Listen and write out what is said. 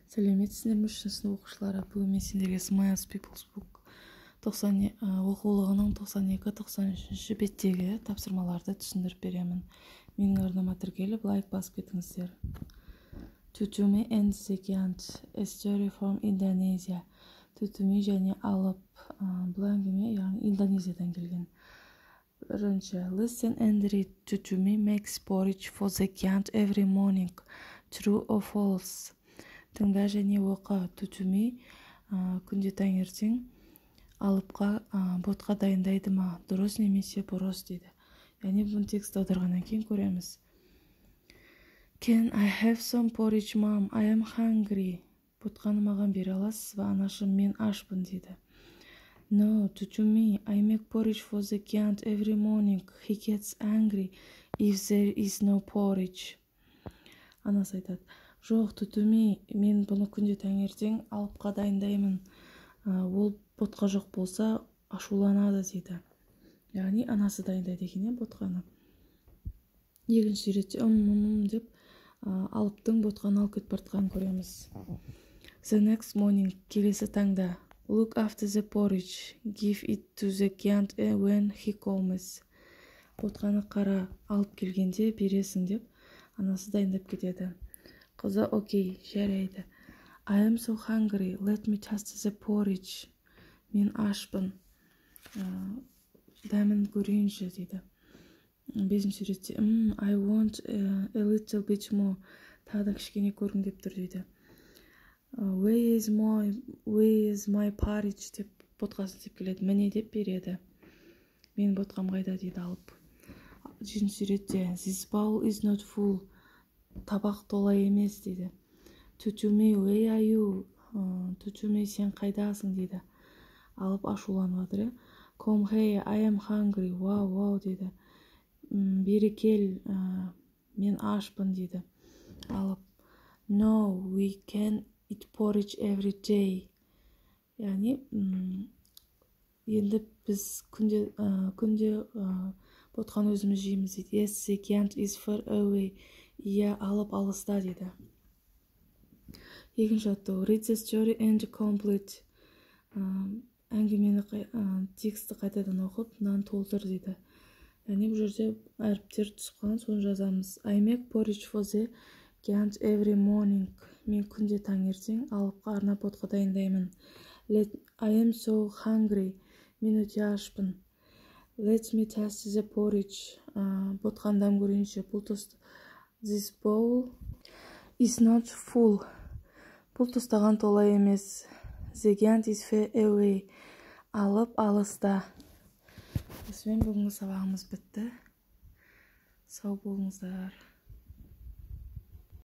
Сәлеметсіздер ме үшінші сынып оқушылары? Бүгін мен сендерге Smiles People's Book оқулығының 92-93 беттегі тапсырмаларды түсіндіріп беремін. Менің арнама тіркеліп, лайк басып кетіңіздер. Tutumi and Zekiant, a story from Indonesia. Tutumi және алып, бұл әңгіме, яғни Индонезиядан келген. Бірінші, listen and read. Tutumi makes porridge for Zekiant every morning. True or false? Тыңда және оқы. Tutumi күнде таңертең алыпқа ботқа дайындайды ма? Дұрыс немесе бұрыс дейді. Яғни бұны текст аударғаннан кейін көреміз. Can I have some porridge, mom? I am hungry. Ботқаны маған бере аласыз ба? Анашым, мен ашпын дейді. No, Tutumi, I make porridge for Zekiant every morning. He gets angry if there is no porridge. Анасы айтады. Жоқ, Tutumi, мен бұны күнде таңертең алыпқа дайындаймын. Ол ботқа жоқ болса, ашуланады дейді. Яғни анасы дайындайды екен ботқаны. Екінші ретте деп алыптың ботқаны алып кетіп бара жатқанын көреміз. The next morning, келесі таңда. Look after the porridge. Give it to Zekiant when he comes. Ботқаны қара, алып келгенде бересің деп анасы дайындап кетеді. Қызы, окей, жарайды. I am so hungry. Let me taste the porridge. Мен ашпын. Дәмін көрейінші дейді. Бесінші ретте, I want a little bit more. Тағы да кішкене көргім деп тұр дейді. Where is my porridge деп ботқасын деп келеді. Міне деп береді. Мен ботқам қайда дейді алып. Жетінші ретте, this bowl is not full. Табақ тола емес дейді. Tutumi, where are you? Tutumi, сен қайдасың дейді. Алып ашуланып жатыр. Come here, I am hungry. Wow дейді. Бері кел, мен ашпын дейді. Алып. No, we can eat porridge every day. Яғни, енді біз күнде ботқаны өзіміз жейміз дейді. Yes, Zekiant is far away. Иә, алып алыста дейді. Екінші аттау. Read the story and complete. Әңгімені тексті қайтадан оқып, мынаны толтыр дейді. Яғни бұл жерде әріптер түсіп қалған, соны жазамыз. I make porridge for Zekiant every morning. Мен күнде таңертең алыпқа арнап ботқа дайындаймын. I am so hungry. Мен өте ашпын. Let me taste the porridge. Ботқаны дәм көрейінші. Бұл тосты. This bowl is not full. Бұл тостаған тола емес. Zekiant is far away. Алып алыста. Осымен бүгінгі сабағымыз бітті. Сау болыңыздар.